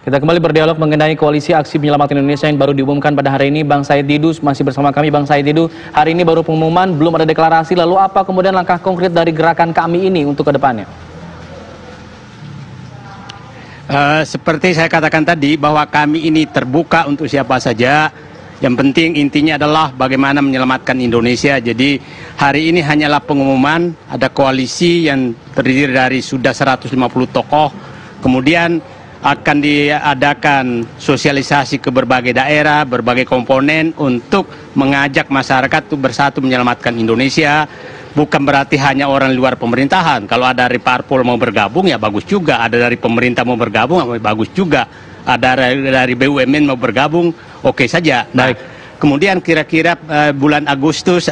Kita kembali berdialog mengenai koalisi aksi menyelamatkan Indonesia yang baru diumumkan pada hari ini. Bang Said Didu masih bersama kami. Bang Said Didu, hari ini baru pengumuman, belum ada deklarasi. Lalu apa kemudian langkah konkret dari gerakan kami ini untuk ke depannya? Seperti saya katakan tadi, bahwa kami ini terbuka untuk siapa saja. Yang penting intinya adalah bagaimana menyelamatkan Indonesia. Jadi hari ini hanyalah pengumuman, ada koalisi yang terdiri dari sudah 150 tokoh. Kemudian akan diadakan sosialisasi ke berbagai daerah, berbagai komponen untuk mengajak masyarakat untuk bersatu menyelamatkan Indonesia. Bukan berarti hanya orang luar pemerintahan. Kalau ada dari parpol mau bergabung ya bagus juga, ada dari pemerintah mau bergabung bagus juga, ada dari BUMN mau bergabung oke saja. Nah, kemudian kira-kira bulan Agustus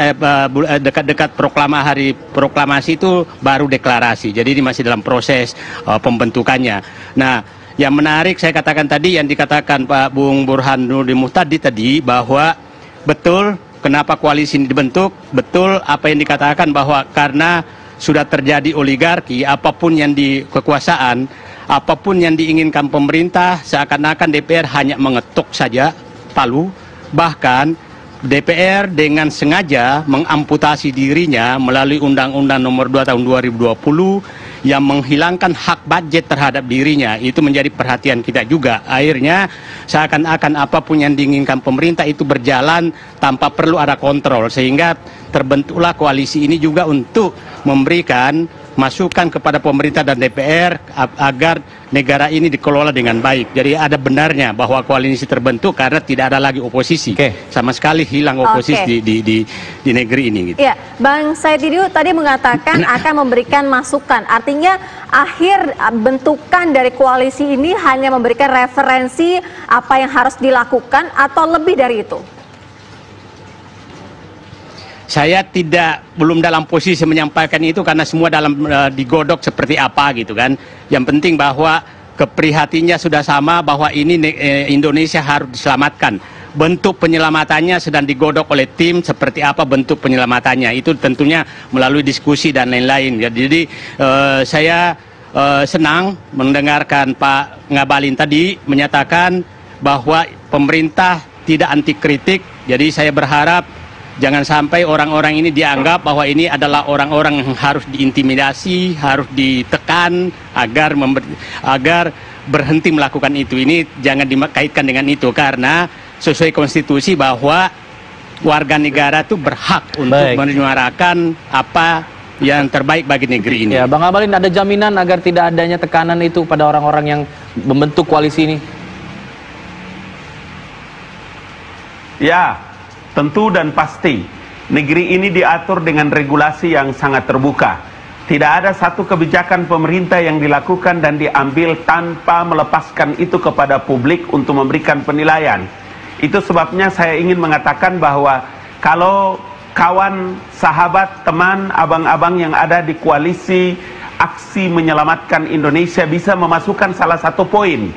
dekat-dekat hari proklamasi itu baru deklarasi. Jadi ini masih dalam proses pembentukannya. Nah, yang menarik saya katakan tadi, yang dikatakan Pak Bung Burhanuddin Muhtadi tadi, bahwa betul kenapa koalisi ini dibentuk, betul apa yang dikatakan bahwa karena sudah terjadi oligarki, apapun yang di kekuasaan, apapun yang diinginkan pemerintah, seakan-akan DPR hanya mengetuk saja palu, bahkan DPR dengan sengaja mengamputasi dirinya melalui Undang-Undang Nomor 2 Tahun 2020 yang menghilangkan hak budget terhadap dirinya. Itu menjadi perhatian kita juga. Akhirnya seakan-akan apapun yang diinginkan pemerintah itu berjalan tanpa perlu ada kontrol, sehingga terbentuklah koalisi ini juga untuk memberikan masukan kepada pemerintah dan DPR agar negara ini dikelola dengan baik. Jadi ada benarnya bahwa koalisi terbentuk karena tidak ada lagi oposisi. Sama sekali hilang oposisi di negeri ini. Gitu. Ya, Bang Said Didu tadi mengatakan akan memberikan masukan. Artinya akhir bentukan dari koalisi ini hanya memberikan referensi apa yang harus dilakukan atau lebih dari itu? Saya belum dalam posisi menyampaikan itu karena semua digodok seperti apa gitu kan. Yang penting bahwa keprihatinnya sudah sama, bahwa ini Indonesia harus diselamatkan. Bentuk penyelamatannya sedang digodok oleh tim, seperti apa bentuk penyelamatannya. Itu tentunya melalui diskusi dan lain-lain. Jadi saya senang mendengarkan Pak Ngabalin tadi menyatakan bahwa pemerintah tidak anti kritik. Jadi saya berharap jangan sampai orang-orang ini dianggap bahwa ini adalah orang-orang yang harus diintimidasi, harus ditekan agar berhenti melakukan itu. Ini jangan dikaitkan dengan itu, karena sesuai konstitusi bahwa warga negara itu berhak untuk menyuarakan apa yang terbaik bagi negeri ini. Ya, Bang Ngabalin, ada jaminan agar tidak adanya tekanan itu pada orang-orang yang membentuk koalisi ini? Ya, tentu dan pasti, negeri ini diatur dengan regulasi yang sangat terbuka. Tidak ada satu kebijakan pemerintah yang dilakukan dan diambil tanpa melepaskan itu kepada publik untuk memberikan penilaian. Itu sebabnya saya ingin mengatakan bahwa kalau kawan, sahabat, teman, abang-abang yang ada di koalisi aksi menyelamatkan Indonesia bisa memasukkan salah satu poin.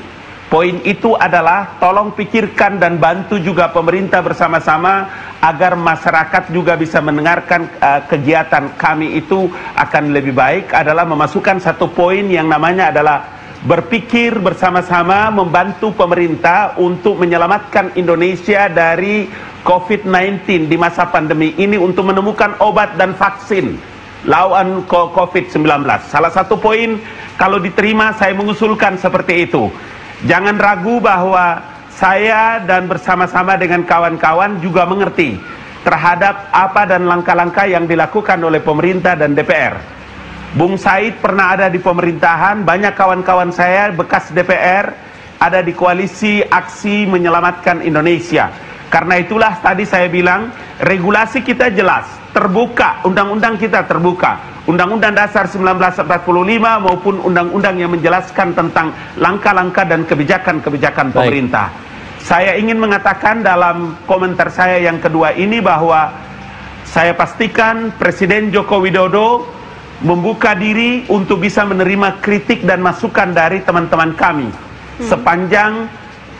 Poin itu adalah tolong pikirkan dan bantu juga pemerintah bersama-sama agar masyarakat juga bisa mendengarkan kegiatan kami itu akan lebih baik, adalah memasukkan satu poin yang namanya adalah berpikir bersama-sama membantu pemerintah untuk menyelamatkan Indonesia dari COVID-19 di masa pandemi ini untuk menemukan obat dan vaksin lawan COVID-19. Salah satu poin kalau diterima saya mengusulkan seperti itu. Jangan ragu bahwa saya dan bersama-sama dengan kawan-kawan juga mengerti terhadap apa dan langkah-langkah yang dilakukan oleh pemerintah dan DPR. Bung Said pernah ada di pemerintahan, banyak kawan-kawan saya bekas DPR ada di koalisi aksi menyelamatkan Indonesia. Karena itulah tadi saya bilang regulasi kita jelas, terbuka, undang-undang kita terbuka. Undang-Undang Dasar 1945 maupun undang-undang yang menjelaskan tentang langkah-langkah dan kebijakan-kebijakan pemerintah. Saya ingin mengatakan dalam komentar saya yang kedua ini bahwa saya pastikan Presiden Joko Widodo membuka diri untuk bisa menerima kritik dan masukan dari teman-teman kami. Sepanjang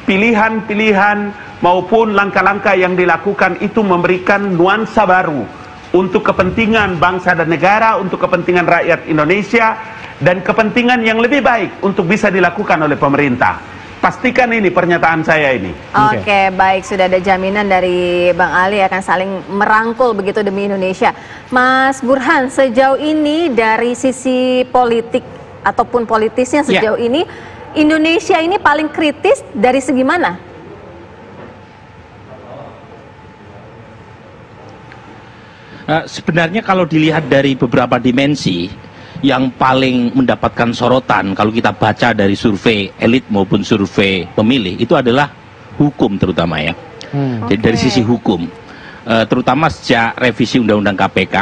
pilihan-pilihan maupun langkah-langkah yang dilakukan itu memberikan nuansa baru untuk kepentingan bangsa dan negara, untuk kepentingan rakyat Indonesia, dan kepentingan yang lebih baik untuk bisa dilakukan oleh pemerintah. Pastikan ini pernyataan saya ini. Oke, baik, sudah ada jaminan dari Bang Ali akan saling merangkul begitu demi Indonesia. Mas Burhan, sejauh ini dari sisi politik ataupun politisnya sejauh ini, Indonesia ini paling kritis dari segi mana? Sebenarnya kalau dilihat dari beberapa dimensi, yang paling mendapatkan sorotan kalau kita baca dari survei elit maupun survei pemilih itu adalah hukum terutama ya. Jadi dari sisi hukum, terutama sejak revisi Undang-Undang KPK,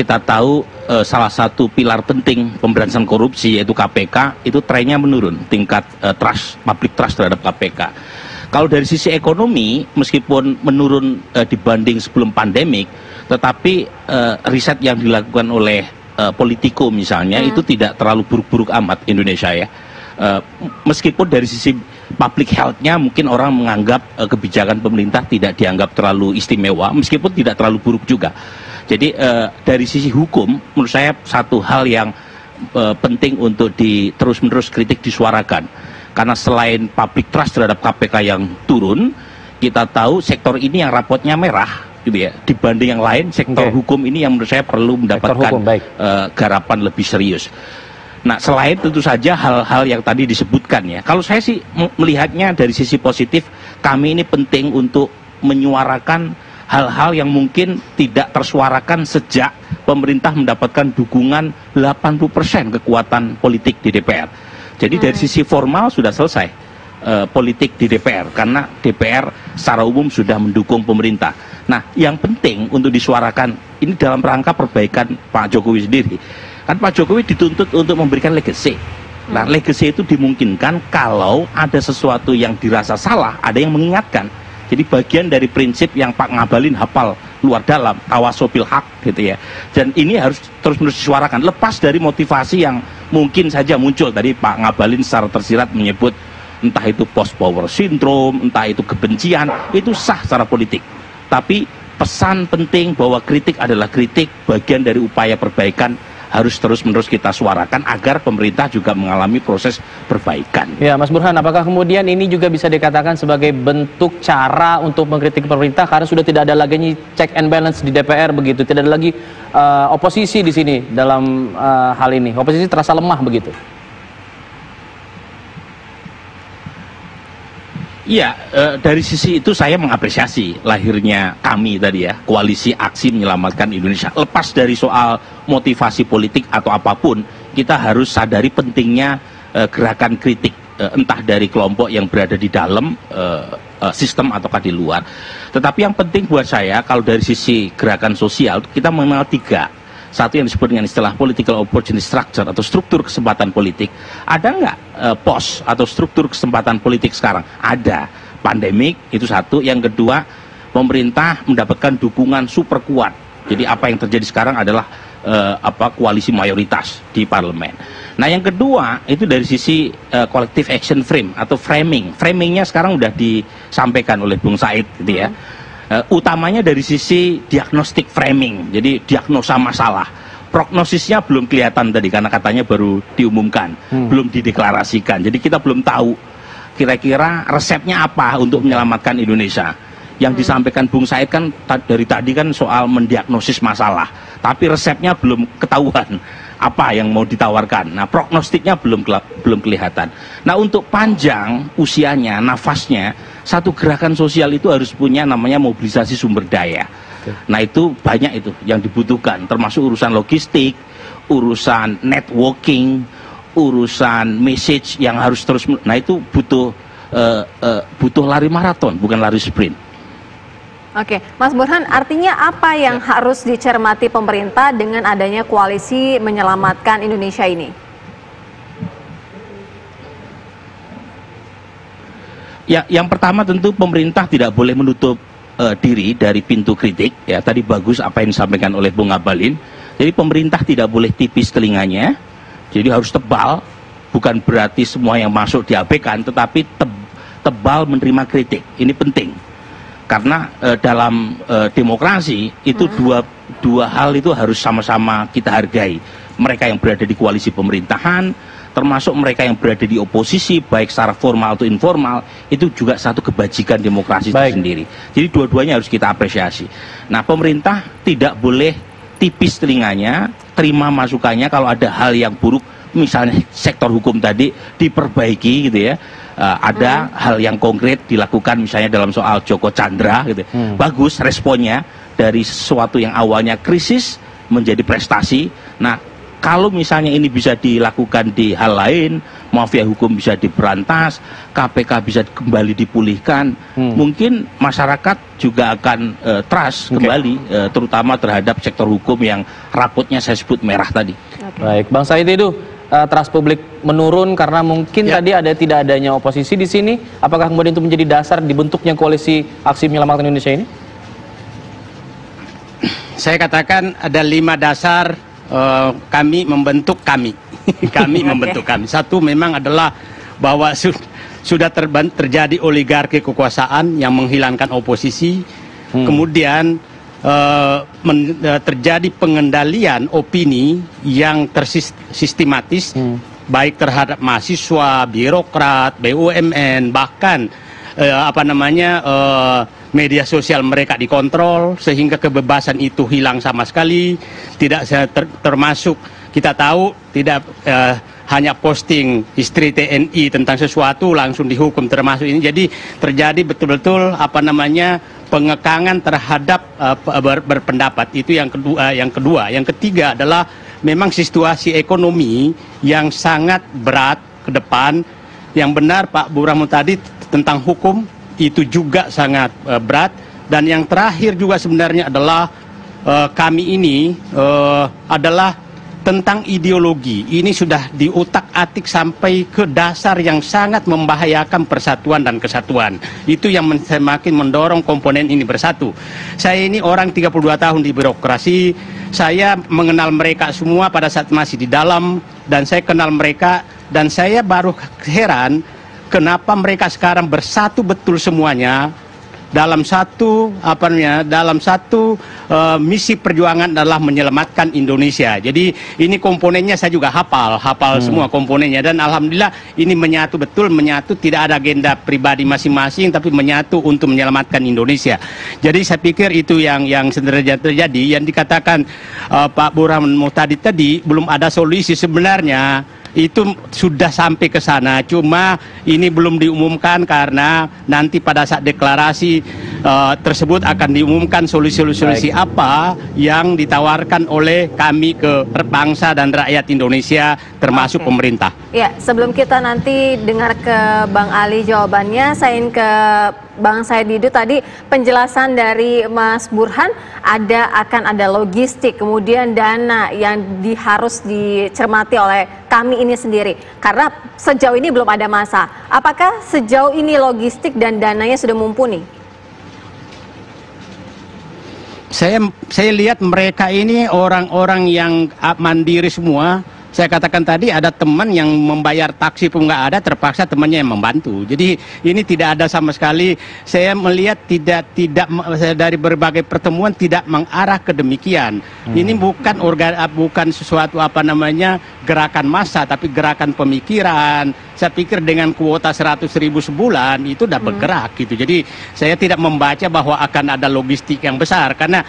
kita tahu salah satu pilar penting pemberantasan korupsi yaitu KPK itu trennya menurun tingkat public trust terhadap KPK. Kalau dari sisi ekonomi meskipun menurun dibanding sebelum pandemik, tetapi riset yang dilakukan oleh Politico misalnya itu tidak terlalu buruk-buruk amat Indonesia ya. Meskipun dari sisi public health-nya mungkin orang menganggap kebijakan pemerintah tidak dianggap terlalu istimewa, meskipun tidak terlalu buruk juga. Jadi dari sisi hukum menurut saya satu hal yang penting untuk terus-menerus kritik disuarakan, karena selain public trust terhadap KPK yang turun, kita tahu sektor ini yang rapotnya merah gitu ya, dibanding yang lain. Sektor hukum ini yang menurut saya perlu mendapatkan garapan lebih serius. Nah, selain tentu saja hal-hal yang tadi disebutkan ya, kalau saya sih melihatnya dari sisi positif, kami ini penting untuk menyuarakan hal-hal yang mungkin tidak tersuarakan sejak pemerintah mendapatkan dukungan 80% kekuatan politik di DPR. Jadi dari sisi formal sudah selesai politik di DPR, karena DPR secara umum sudah mendukung pemerintah. Nah, yang penting untuk disuarakan ini dalam rangka perbaikan Pak Jokowi sendiri. Kan Pak Jokowi dituntut untuk memberikan legacy. Nah, legacy itu dimungkinkan kalau ada sesuatu yang dirasa salah, ada yang mengingatkan. Jadi bagian dari prinsip yang Pak Ngabalin hafal luar dalam, tawasobil hak gitu ya. Dan ini harus terus-menerus disuarakan, lepas dari motivasi yang mungkin saja muncul. Tadi Pak Ngabalin secara tersirat menyebut entah itu post power syndrome, entah itu kebencian, itu sah secara politik. Tapi pesan penting bahwa kritik adalah kritik, bagian dari upaya perbaikan harus terus-menerus kita suarakan agar pemerintah juga mengalami proses perbaikan. Ya, Mas Burhan, apakah kemudian ini juga bisa dikatakan sebagai bentuk cara untuk mengkritik pemerintah karena sudah tidak ada lagi check and balance di DPR begitu, tidak ada lagi oposisi di sini dalam hal ini, oposisi terasa lemah begitu? Iya, dari sisi itu saya mengapresiasi lahirnya kami tadi ya, Koalisi Aksi Menyelamatkan Indonesia. Lepas dari soal motivasi politik atau apapun, kita harus sadari pentingnya gerakan kritik, entah dari kelompok yang berada di dalam sistem ataukah di luar. Tetapi yang penting buat saya, kalau dari sisi gerakan sosial, kita mengenal tiga. Satu yang disebut dengan istilah political opportunity structure atau struktur kesempatan politik. Ada nggak pos atau struktur kesempatan politik sekarang? Ada. Pandemik itu satu. Yang kedua, pemerintah mendapatkan dukungan super kuat. Jadi apa yang terjadi sekarang adalah koalisi mayoritas di parlemen. Nah, yang kedua itu dari sisi collective action frame atau framing. Framingnya sekarang udah disampaikan oleh Bung Said gitu ya. Utamanya dari sisi diagnostic framing, jadi diagnosa masalah. Prognosisnya belum kelihatan tadi karena katanya baru diumumkan, belum dideklarasikan. Jadi kita belum tahu kira-kira resepnya apa untuk menyelamatkan Indonesia. Yang disampaikan Bung Said kan dari tadi kan soal mendiagnosis masalah, tapi resepnya belum ketahuan apa yang mau ditawarkan. Nah, prognostiknya belum kelihatan. Nah, untuk panjang usianya, nafasnya, satu gerakan sosial itu harus punya namanya mobilisasi sumber daya. Nah, itu banyak itu yang dibutuhkan, termasuk urusan logistik, urusan networking, urusan message yang harus terus. Nah, itu butuh lari maraton, bukan lari sprint. Oke, Mas Burhan, artinya apa yang harus dicermati pemerintah dengan adanya koalisi menyelamatkan Indonesia ini? Ya, yang pertama tentu pemerintah tidak boleh menutup diri dari pintu kritik. Ya, tadi bagus apa yang disampaikan oleh Bung Ngabalin. Jadi pemerintah tidak boleh tipis telinganya, jadi harus tebal. Bukan berarti semua yang masuk diabaikan, tetapi tebal menerima kritik. Ini penting. Karena dalam demokrasi itu dua hal itu harus sama-sama kita hargai. Mereka yang berada di koalisi pemerintahan, termasuk mereka yang berada di oposisi, baik secara formal atau informal, itu juga satu kebajikan demokrasi itu sendiri. Jadi dua-duanya harus kita apresiasi. Nah, pemerintah tidak boleh tipis telinganya, terima masukannya kalau ada hal yang buruk, misalnya sektor hukum tadi diperbaiki gitu ya. Ada hal yang konkret dilakukan misalnya dalam soal Joko Chandra gitu. Bagus responnya dari sesuatu yang awalnya krisis menjadi prestasi. Nah, kalau misalnya ini bisa dilakukan di hal lain, mafia hukum bisa diberantas, KPK bisa kembali dipulihkan, mungkin masyarakat juga akan trust kembali, terutama terhadap sektor hukum yang rapotnya saya sebut merah tadi. Baik, Bang Said itu trust publik menurun karena mungkin tadi tidak adanya oposisi di sini. Apakah kemudian itu menjadi dasar dibentuknya koalisi aksi menyelamatkan Indonesia ini? Saya katakan ada 5 dasar kami membentuk kami. Kami membentuk kami. Satu memang adalah bahwa sudah terjadi oligarki kekuasaan yang menghilangkan oposisi. Kemudian terjadi pengendalian opini yang tersistematis, baik terhadap mahasiswa, birokrat, BUMN, bahkan media sosial mereka dikontrol sehingga kebebasan itu hilang sama sekali. Tidak termasuk, kita tahu tidak hanya posting istri TNI tentang sesuatu langsung dihukum termasuk ini. Jadi terjadi betul-betul pengekangan terhadap berpendapat. Itu yang kedua. Yang ketiga adalah memang situasi ekonomi yang sangat berat ke depan. Yang benar Pak Burhamun tadi tentang hukum itu juga sangat berat. Dan yang terakhir juga sebenarnya adalah kami ini adalah tentang ideologi. Ini sudah diutak-atik sampai ke dasar yang sangat membahayakan persatuan dan kesatuan. Itu yang semakin mendorong komponen ini bersatu. Saya ini orang 32 tahun di birokrasi. Saya mengenal mereka semua pada saat masih di dalam, dan saya kenal mereka, dan saya baru heran kenapa mereka sekarang bersatu betul semuanya dalam satu misi perjuangan adalah menyelamatkan Indonesia. Jadi ini komponennya saya juga hafal semua komponennya, dan alhamdulillah ini menyatu tidak ada agenda pribadi masing-masing tapi menyatu untuk menyelamatkan Indonesia. Jadi saya pikir itu yang sebenarnya terjadi. Yang dikatakan Pak Burhamun tadi belum ada solusi, sebenarnya itu sudah sampai ke sana, cuma ini belum diumumkan karena nanti pada saat deklarasi tersebut akan diumumkan solusi-solusi apa yang ditawarkan oleh kami ke bangsa dan rakyat Indonesia termasuk pemerintah. Ya, sebelum kita nanti dengar ke Bang Ali jawabannya, saya ingin ke Bang Said Didu. Tadi penjelasan dari Mas Burhan akan ada logistik, kemudian dana yang harus dicermati oleh kami ini sendiri. Karena sejauh ini belum ada masa. Apakah sejauh ini logistik dan dananya sudah mumpuni? Saya lihat mereka ini orang-orang yang mandiri semua. Saya katakan tadi ada teman yang membayar taksi pun nggak ada, terpaksa temannya yang membantu. Jadi ini tidak ada sama sekali. Saya melihat tidak dari berbagai pertemuan tidak mengarah ke demikian. Ini bukan sesuatu gerakan massa, tapi gerakan pemikiran. Saya pikir dengan kuota 100.000 sebulan itu udah bergerak gitu. Jadi saya tidak membaca bahwa akan ada logistik yang besar, karena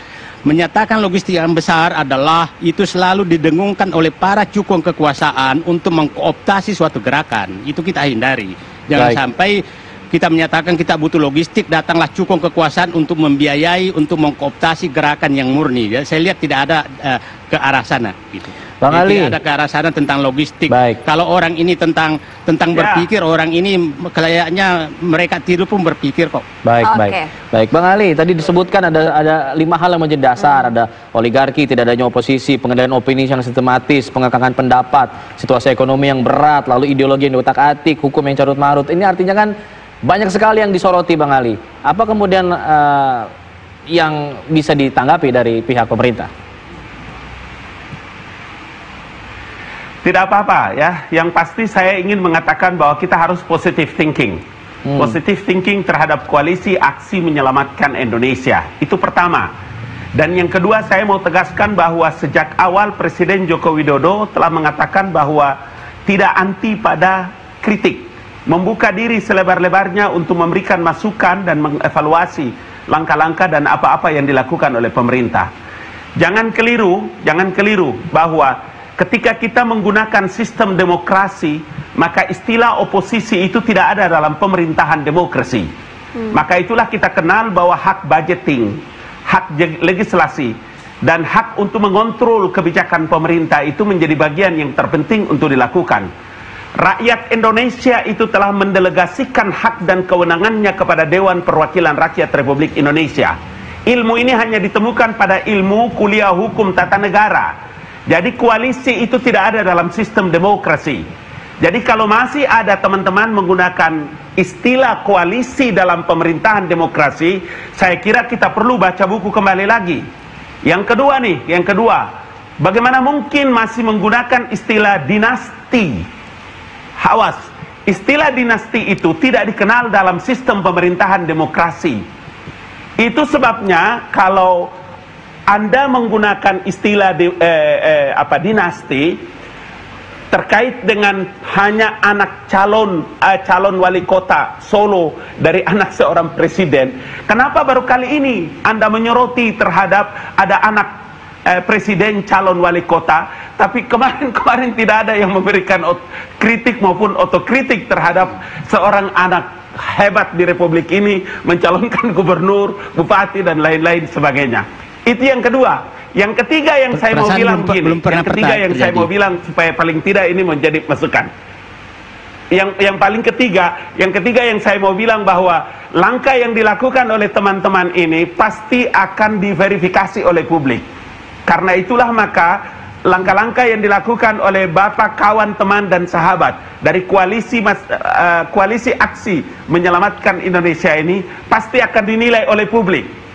menyatakan logistik yang besar adalah itu selalu didengungkan oleh para cukong kekuasaan untuk mengkooptasi suatu gerakan. Itu kita hindari. Jangan sampai kita menyatakan kita butuh logistik, datanglah cukong kekuasaan untuk membiayai, untuk mengkooptasi gerakan yang murni. Saya lihat tidak ada ke arah sana. Gitu. Bang Ali, tidak ada ke arah sana tentang logistik. Kalau orang ini tentang berpikir, orang ini kayaknya mereka tidur pun berpikir kok. Baik, Bang Ali, tadi disebutkan ada 5 hal yang menjadi dasar. Ada oligarki, tidak adanya oposisi, pengendalian opini yang sistematis, pengekangan pendapat, situasi ekonomi yang berat, lalu ideologi yang diutak-atik, hukum yang carut marut. Ini artinya kan banyak sekali yang disoroti, Bang Ali. Apa kemudian yang bisa ditanggapi dari pihak pemerintah? Tidak apa-apa ya, yang pasti saya ingin mengatakan bahwa kita harus positive thinking. Positive thinking terhadap koalisi aksi menyelamatkan Indonesia, itu pertama. Dan yang kedua, saya mau tegaskan bahwa sejak awal Presiden Joko Widodo telah mengatakan bahwa tidak anti pada kritik, membuka diri selebar-lebarnya untuk memberikan masukan dan mengevaluasi langkah-langkah dan apa-apa yang dilakukan oleh pemerintah. Jangan keliru bahwa ketika kita menggunakan sistem demokrasi, maka istilah oposisi itu tidak ada dalam pemerintahan demokrasi. Maka itulah kita kenal bahwa hak budgeting, hak legislasi, dan hak untuk mengontrol kebijakan pemerintah itu menjadi bagian yang terpenting untuk dilakukan. Rakyat Indonesia itu telah mendelegasikan hak dan kewenangannya kepada Dewan Perwakilan Rakyat Republik Indonesia. Ilmu ini hanya ditemukan pada ilmu kuliah hukum tata negara. Jadi koalisi itu tidak ada dalam sistem demokrasi. Jadi kalau masih ada teman-teman menggunakan istilah koalisi dalam pemerintahan demokrasi, saya kira kita perlu baca buku kembali lagi. Yang kedua, bagaimana mungkin masih menggunakan istilah dinasti? Awas, istilah dinasti itu tidak dikenal dalam sistem pemerintahan demokrasi. Itu sebabnya kalau Anda menggunakan istilah dinasti terkait dengan hanya anak calon wali kota Solo dari anak seorang presiden, kenapa baru kali ini Anda menyoroti terhadap ada anak presiden calon wali kota, tapi kemarin tidak ada yang memberikan kritik maupun otokritik terhadap seorang anak hebat di republik ini mencalonkan gubernur, bupati dan lain-lain sebagainya. Itu yang kedua. Yang ketiga yang saya mau bilang saya mau bilang supaya paling tidak ini menjadi masukan. Yang ketiga yang saya mau bilang bahwa langkah yang dilakukan oleh teman-teman ini pasti akan diverifikasi oleh publik. Karena itulah maka langkah-langkah yang dilakukan oleh Bapak, kawan, teman dan sahabat dari koalisi aksi menyelamatkan Indonesia ini pasti akan dinilai oleh publik.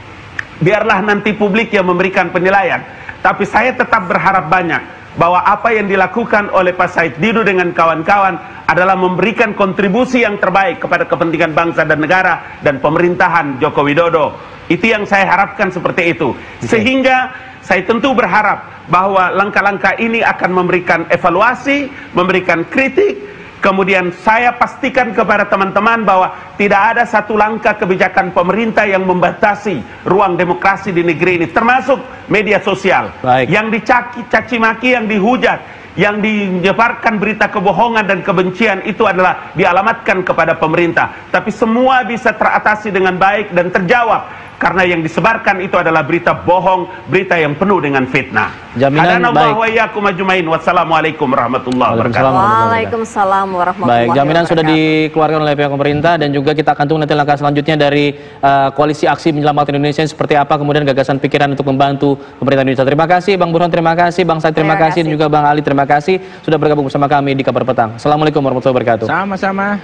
Biarlah nanti publik yang memberikan penilaian. Tapi saya tetap berharap banyak bahwa apa yang dilakukan oleh Pak Said Didu dengan kawan-kawan adalah memberikan kontribusi yang terbaik kepada kepentingan bangsa dan negara dan pemerintahan Joko Widodo. Itu yang saya harapkan seperti itu. Sehingga saya tentu berharap bahwa langkah-langkah ini akan memberikan evaluasi, memberikan kritik. Kemudian saya pastikan kepada teman-teman bahwa tidak ada satu langkah kebijakan pemerintah yang membatasi ruang demokrasi di negeri ini, termasuk media sosial. Yang dicaci maki, yang dihujat, yang menyebarkan berita kebohongan dan kebencian itu adalah dialamatkan kepada pemerintah. Tapi semua bisa teratasi dengan baik dan terjawab. Karena yang disebarkan itu adalah berita bohong, berita yang penuh dengan fitnah. Jaminan baik. Wassalamualaikum warahmatullahi wabarakatuh. Waalaikumsalam warahmatullahi wabarakatuh. Baik, jaminan sudah dikeluarkan oleh pihak pemerintah dan juga kita akan tunggu nanti langkah selanjutnya dari koalisi aksi menyelamatkan Indonesia seperti apa, kemudian gagasan pikiran untuk membantu pemerintah Indonesia. Terima kasih Bang Burhan, terima kasih Bang Said, terima kasih dan juga Bang Ali, terima kasih sudah bergabung bersama kami di Kabar Petang. Assalamualaikum warahmatullahi wabarakatuh. Sama-sama.